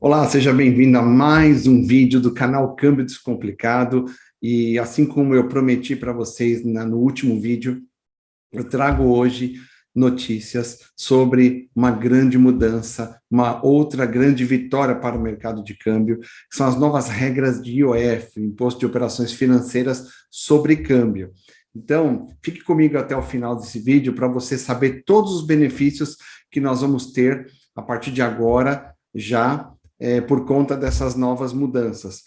Olá, seja bem-vindo a mais um vídeo do canal Câmbio Descomplicado. E assim como eu prometi para vocês no último vídeo, eu trago hoje notícias sobre uma grande mudança, uma outra grande vitória para o mercado de câmbio, que são as novas regras de IOF, Imposto de Operações Financeiras sobre Câmbio. Então, fique comigo até o final desse vídeo para você saber todos os benefícios que nós vamos ter a partir de agora, já por conta dessas novas mudanças,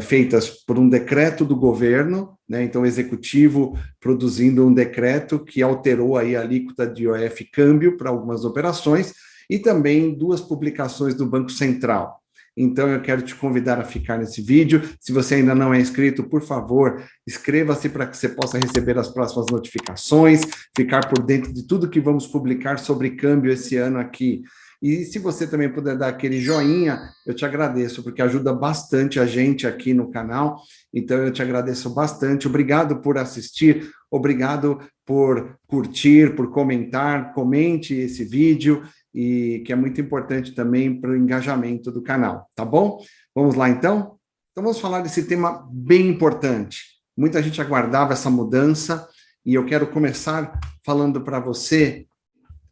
feitas por um decreto do governo, né? Então, o executivo produzindo um decreto que alterou aí a alíquota de IOF câmbio para algumas operações, e também duas publicações do Banco Central. Então, eu quero te convidar a ficar nesse vídeo. Se você ainda não é inscrito, por favor, inscreva-se para que você possa receber as próximas notificações, ficar por dentro de tudo que vamos publicar sobre câmbio esse ano aqui. E se você também puder dar aquele joinha, eu te agradeço, porque ajuda bastante a gente aqui no canal. Então, eu te agradeço bastante. Obrigado por assistir, obrigado por curtir, por comentar. Comente esse vídeo, e que é muito importante também para o engajamento do canal, tá bom? Vamos lá, então? Então, vamos falar desse tema bem importante. Muita gente aguardava essa mudança, e eu quero começar falando para você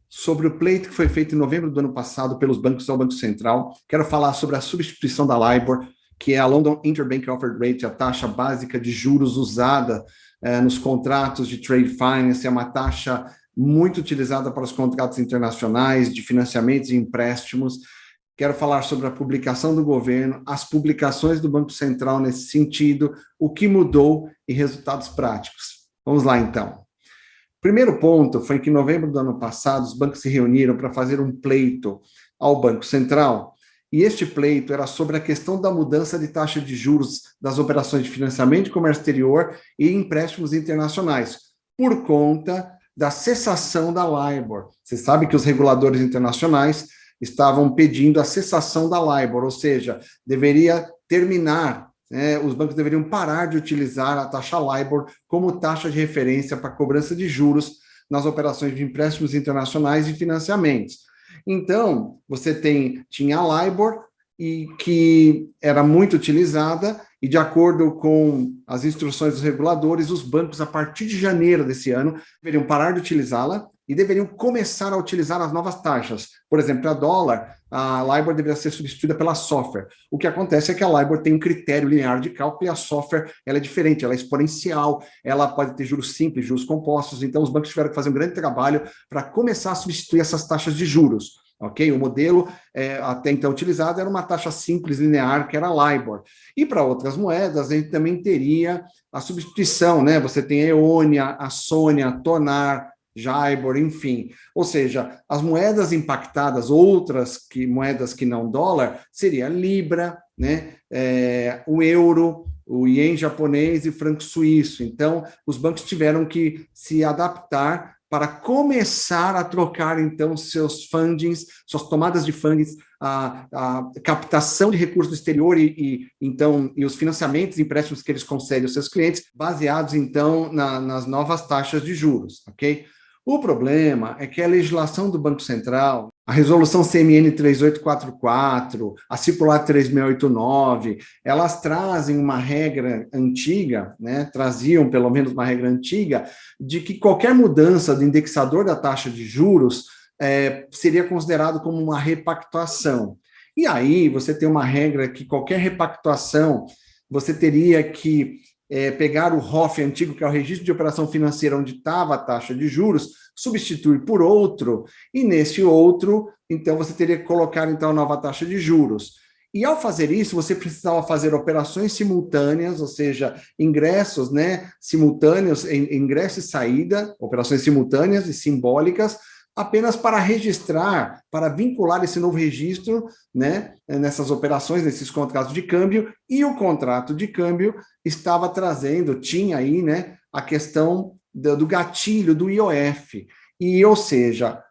sobre o pleito que foi feito em novembro do ano passado pelos bancos ao Banco Central. Quero falar sobre a substituição da LIBOR, que é a London Interbank Offered Rate, a taxa básica de juros usada nos contratos de trade finance. É uma taxa muito utilizada para os contratos internacionais de financiamentos e empréstimos. Quero falar sobre a publicação do governo, as publicações do Banco Central nesse sentido, o que mudou e resultados práticos. Vamos lá, então. Primeiro ponto foi que em novembro do ano passado, os bancos se reuniram para fazer um pleito ao Banco Central, e este pleito era sobre a questão da mudança de taxa de juros das operações de financiamento de comércio exterior e empréstimos internacionais, por conta da cessação da LIBOR. Você sabe que os reguladores internacionais estavam pedindo a cessação da LIBOR, ou seja, deveria terminar. Os bancos deveriam parar de utilizar a taxa LIBOR como taxa de referência para cobrança de juros nas operações de empréstimos internacionais e financiamentos. Então, você tinha a LIBOR, e que era muito utilizada, e de acordo com as instruções dos reguladores, os bancos, a partir de janeiro desse ano, deveriam parar de utilizá-la e deveriam começar a utilizar as novas taxas. Por exemplo, para dólar, a LIBOR deveria ser substituída pela SOFR. O que acontece é que a LIBOR tem um critério linear de cálculo, e a SOFR ela é diferente, ela é exponencial, ela pode ter juros simples, juros compostos. Então, os bancos tiveram que fazer um grande trabalho para começar a substituir essas taxas de juros. Ok? O modelo até então utilizado era uma taxa simples, linear, que era a LIBOR. E para outras moedas, a gente também teria a substituição, né? Você tem a Eônia, a Sônia, a Tonar, JIBOR, enfim. Ou seja, as moedas impactadas, moedas que não dólar, seria a Libra, né? O euro, o ien japonês e franco suíço. Então, os bancos tiveram que se adaptar para começar a trocar, então, seus fundings, suas tomadas de fundings, a captação de recursos do exterior e os financiamentos e empréstimos que eles concedem aos seus clientes, baseados, então, nas novas taxas de juros, ok? O problema é que a legislação do Banco Central, a resolução CMN 3844, a circular 3689, elas trazem uma regra antiga, né? Traziam pelo menos uma regra antiga, de que qualquer mudança do indexador da taxa de juros seria considerado como uma repactuação. E aí você tem uma regra que qualquer repactuação, você teria que pegar o ROF antigo, que é o Registro de Operação Financeira, onde estava a taxa de juros, substituir por outro, e nesse outro, então, você teria que colocar, então, a nova taxa de juros. E, ao fazer isso, você precisava fazer operações simultâneas, ou seja, ingressos, né, simultâneos, ingresso e saída, operações simultâneas e simbólicas, apenas para registrar, para vincular esse novo registro, né, nessas operações, nesses contratos de câmbio, e o contrato de câmbio tinha aí, né, a questão do gatilho do IOF, ou seja,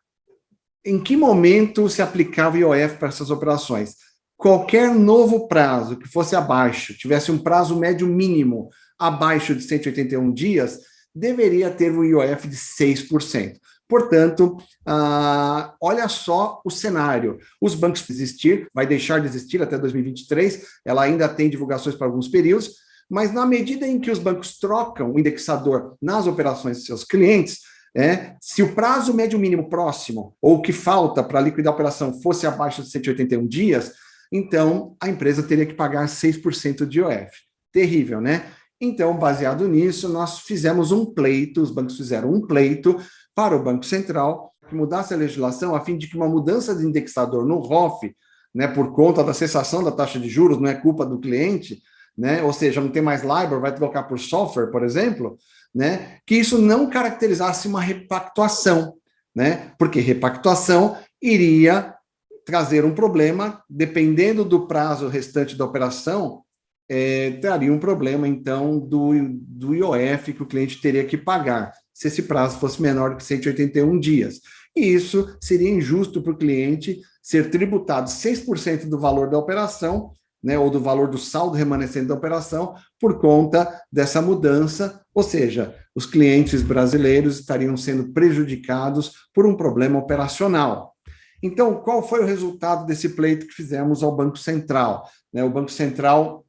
em que momento se aplicava o IOF para essas operações? Qualquer novo prazo que fosse abaixo, tivesse um prazo médio mínimo abaixo de 181 dias, deveria ter um IOF de 6%. Portanto, olha só o cenário. Os bancos vão existir, vai deixar de existir até 2023, ela ainda tem divulgações para alguns períodos, mas na medida em que os bancos trocam o indexador nas operações de seus clientes, se o prazo médio mínimo próximo, ou o que falta para liquidar a operação, fosse abaixo de 181 dias, então a empresa teria que pagar 6% de IOF. Terrível, né? Então, baseado nisso, nós fizemos um pleito, os bancos fizeram um pleito para o Banco Central que mudasse a legislação a fim de que uma mudança de indexador no ROF, né, por conta da cessação da taxa de juros, não é culpa do cliente, né, ou seja, não tem mais LIBOR, vai trocar por SOFR, por exemplo, né, que isso não caracterizasse uma repactuação, né, porque repactuação iria trazer um problema, dependendo do prazo restante da operação, traria um problema, então, do IOF que o cliente teria que pagar, se esse prazo fosse menor que 181 dias. E isso seria injusto para o cliente ser tributado 6% do valor da operação, né, ou do valor do saldo remanescente da operação, por conta dessa mudança, ou seja, os clientes brasileiros estariam sendo prejudicados por um problema operacional. Então, qual foi o resultado desse pleito que fizemos ao Banco Central? O Banco Central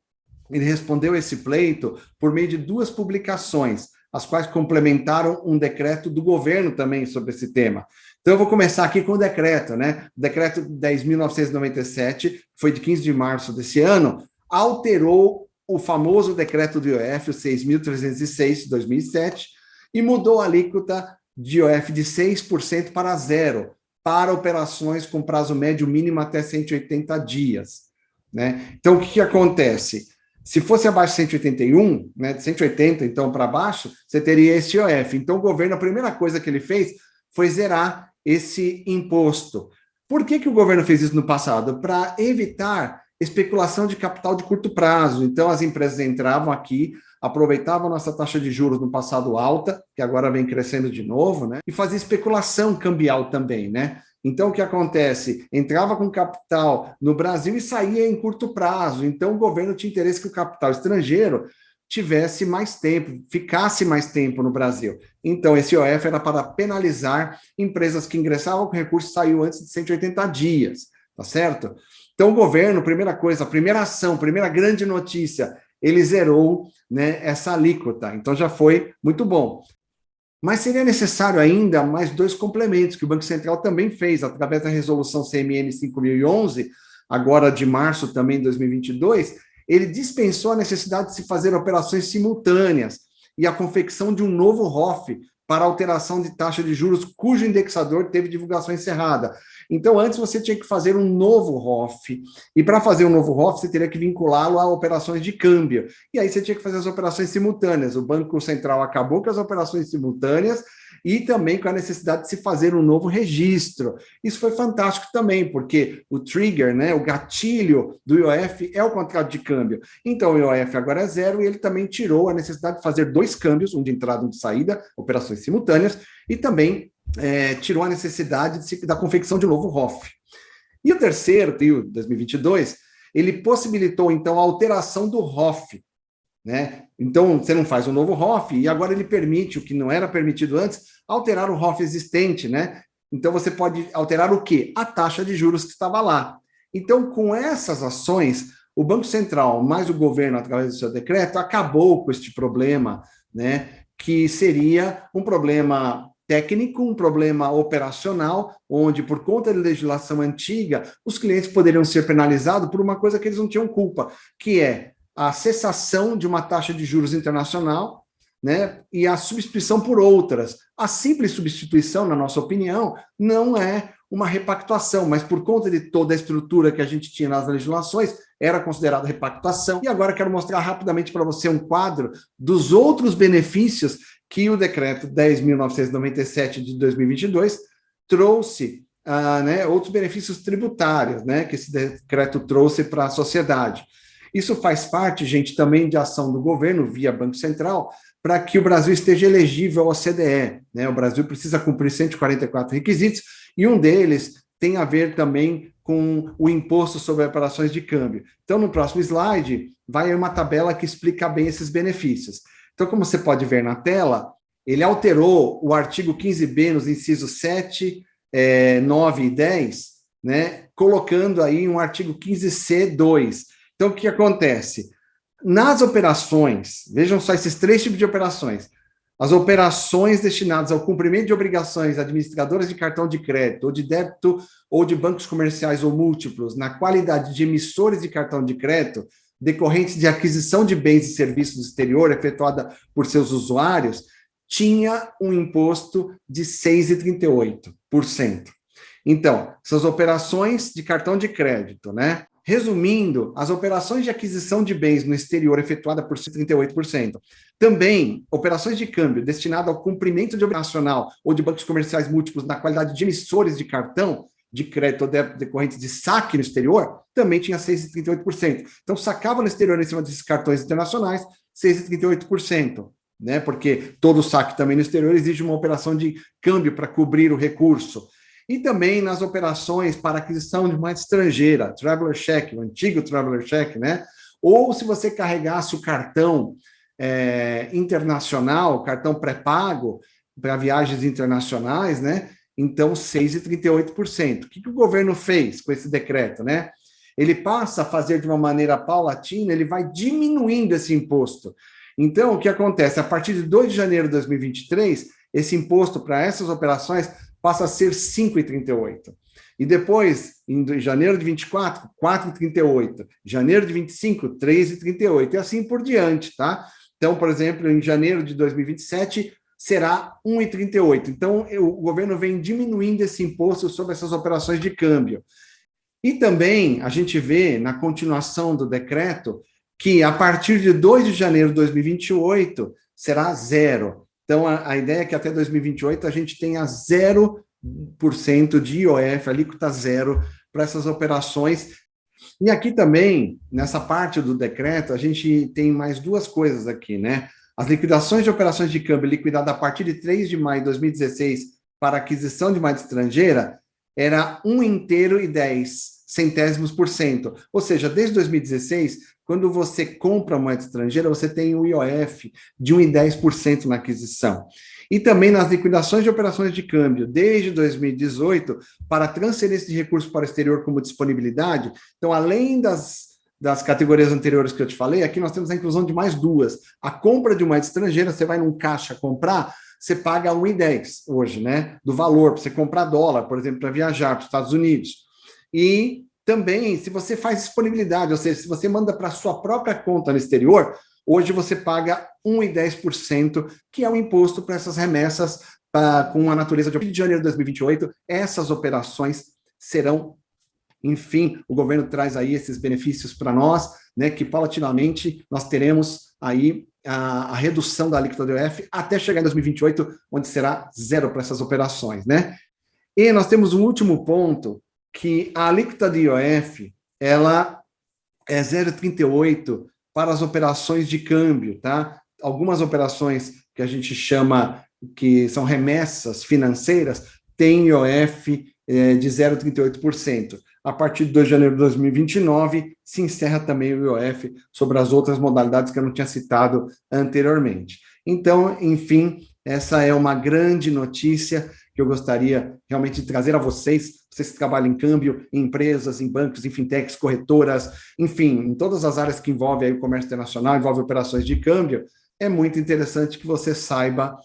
ele respondeu esse pleito por meio de 2 publicações, as quais complementaram um decreto do governo também sobre esse tema. Então, eu vou começar aqui com o decreto, né? O decreto 10.997, que foi de 15 de março desse ano, alterou o famoso decreto do IOF, o 6.306, de 2007, e mudou a alíquota de IOF de 6% para 0%, para operações com prazo médio mínimo até 180 dias. Né? Então, o que acontece? Se fosse abaixo de 181, né, de 180, então, para baixo, você teria esse IOF. Então, o governo, a primeira coisa que ele fez foi zerar esse imposto. Por que o governo fez isso no passado? Para evitar especulação de capital de curto prazo. Então, as empresas entravam aqui, aproveitavam a nossa taxa de juros no passado alta, que agora vem crescendo de novo, né, e fazia especulação cambial também, né? Então, o que acontece? Entrava com capital no Brasil e saía em curto prazo. Então, o governo tinha interesse que o capital estrangeiro tivesse mais tempo, ficasse mais tempo no Brasil. Então, esse IOF era para penalizar empresas que ingressavam com recursos e saíam antes de 180 dias, tá certo? Então, o governo, primeira coisa, a primeira ação, primeira grande notícia, ele zerou, né, essa alíquota. Então, já foi muito bom. Mas seria necessário ainda mais 2 complementos, que o Banco Central também fez, através da resolução CMN 5011, agora de março também de 2022, ele dispensou a necessidade de se fazer operações simultâneas e a confecção de um novo ROF para alteração de taxa de juros, cujo indexador teve divulgação encerrada. Então, antes você tinha que fazer um novo ROF, e para fazer um novo ROF, você teria que vinculá-lo a operações de câmbio, e aí você tinha que fazer as operações simultâneas. O Banco Central acabou com as operações simultâneas, e também com a necessidade de se fazer um novo registro. Isso foi fantástico também, porque o trigger, né, o gatilho do IOF é o contrato de câmbio. Então, o IOF agora é 0 e ele também tirou a necessidade de fazer 2 câmbios, um de entrada e um de saída, operações simultâneas, e também tirou a necessidade da confecção de um novo ROF. E o terceiro, o 2022, ele possibilitou, então, a alteração do ROF, né? Então, você não faz um novo ROF, e agora ele permite, o que não era permitido antes, alterar o ROF existente, né? Então, você pode alterar o quê? A taxa de juros que estava lá. Então, com essas ações, o Banco Central, mais o governo, através do seu decreto, acabou com este problema, né? Que seria um problema técnico, um problema operacional, onde, por conta da legislação antiga, os clientes poderiam ser penalizados por uma coisa que eles não tinham culpa, que é a cessação de uma taxa de juros internacional, né, e a substituição por outras. A simples substituição, na nossa opinião, não é uma repactuação, mas por conta de toda a estrutura que a gente tinha nas legislações, era considerada repactuação. E agora quero mostrar rapidamente para você um quadro dos outros benefícios que o decreto 10.997 de 2022 trouxe, né, outros benefícios tributários, né, que esse decreto trouxe para a sociedade. Isso faz parte, gente, também de ação do governo, via Banco Central, para que o Brasil esteja elegível ao OCDE, né? O Brasil precisa cumprir 144 requisitos, e um deles tem a ver também com o imposto sobre operações de câmbio. Então, no próximo slide, vai uma tabela que explica bem esses benefícios. Então, como você pode ver na tela, ele alterou o artigo 15b nos incisos 7, 9 e 10, né, colocando aí um artigo 15c2. Então, o que acontece? Nas operações, vejam só esses três tipos de operações. As operações destinadas ao cumprimento de obrigações administradoras de cartão de crédito, ou de débito, ou de bancos comerciais ou múltiplos, na qualidade de emissores de cartão de crédito, decorrentes de aquisição de bens e serviços do exterior efetuada por seus usuários, tinha um imposto de 6,38%. Então, essas operações de cartão de crédito, né? Resumindo, as operações de aquisição de bens no exterior efetuada por 38%. Também, operações de câmbio destinadas ao cumprimento de operacional ou de bancos comerciais múltiplos na qualidade de emissores de cartão de crédito ou débito decorrentes de saque no exterior, também tinha 6,38%. Então, sacava no exterior em cima desses cartões internacionais, 6,38%. Né? Porque todo saque também no exterior exige uma operação de câmbio para cobrir o recurso. E também nas operações para aquisição de moeda estrangeira, Traveler Check, o antigo Traveler Check, né? Ou se você carregasse o cartão internacional, cartão pré-pago para viagens internacionais, né? Então, 6,38%. O que o governo fez com esse decreto, né? Ele passa a fazer de uma maneira paulatina, ele vai diminuindo esse imposto. Então, o que acontece? A partir de 2 de janeiro de 2023, esse imposto para essas operações passa a ser 5,38. E depois, em janeiro de 24, 4,38. Janeiro de 25, 3,38. E assim por diante, tá? Então, por exemplo, em janeiro de 2027, será 1,38. Então, o governo vem diminuindo esse imposto sobre essas operações de câmbio. E também, a gente vê, na continuação do decreto, que a partir de 2 de janeiro de 2028, será zero. Então, a ideia é que até 2028 a gente tenha 0% de IOF, alíquota zero, para essas operações. E aqui também, nessa parte do decreto, a gente tem mais duas coisas aqui, né? As liquidações de operações de câmbio liquidadas a partir de 3 de maio de 2016 para aquisição de moeda estrangeira era 1,10 Ou seja, desde 2016, quando você compra moeda estrangeira, você tem o IOF de 1,10% na aquisição. E também nas liquidações de operações de câmbio, desde 2018, para transferência de recursos para o exterior como disponibilidade. Então, além das categorias anteriores que eu te falei, aqui nós temos a inclusão de mais duas. A compra de moeda estrangeira, você vai num caixa comprar, você paga 1,10 hoje, né? Do valor, para você comprar dólar, por exemplo, para viajar para os Estados Unidos. E também, se você faz disponibilidade, ou seja, se você manda para a sua própria conta no exterior, hoje você paga 1,10%, que é o imposto para essas remessas com a natureza de janeiro de 2028. Essas operações serão, enfim, o governo traz aí esses benefícios para nós, né, que paulatinamente nós teremos aí a redução da alíquota do IOF até chegar em 2028, onde será zero para essas operações, né? E nós temos um último ponto, que a alíquota de IOF, ela é 0,38 para as operações de câmbio, tá? Algumas operações que a gente chama, que são remessas financeiras, têm IOF de 0,38%. A partir de 2 de janeiro de 2029, se encerra também o IOF sobre as outras modalidades que eu não tinha citado anteriormente. Então, enfim, essa é uma grande notícia que eu gostaria realmente de trazer a vocês que trabalham em câmbio, em empresas, em bancos, em fintechs, corretoras, enfim, em todas as áreas que envolvem aí o comércio internacional, envolvem operações de câmbio, é muito interessante que você saiba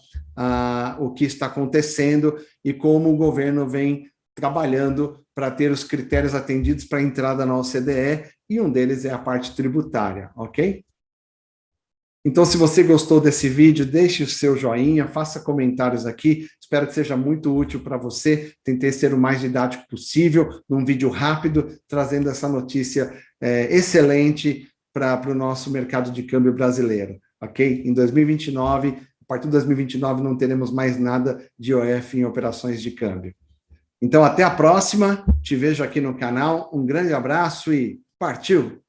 o que está acontecendo e como o governo vem trabalhando para ter os critérios atendidos para a entrada na OCDE, e um deles é a parte tributária, ok? Então, se você gostou desse vídeo, deixe o seu joinha, faça comentários aqui, espero que seja muito útil para você. Tentei ser o mais didático possível, num vídeo rápido, trazendo essa notícia excelente para o nosso mercado de câmbio brasileiro, ok? Em 2029, a partir de 2029, não teremos mais nada de IOF em operações de câmbio. Então, até a próxima, te vejo aqui no canal, um grande abraço e partiu!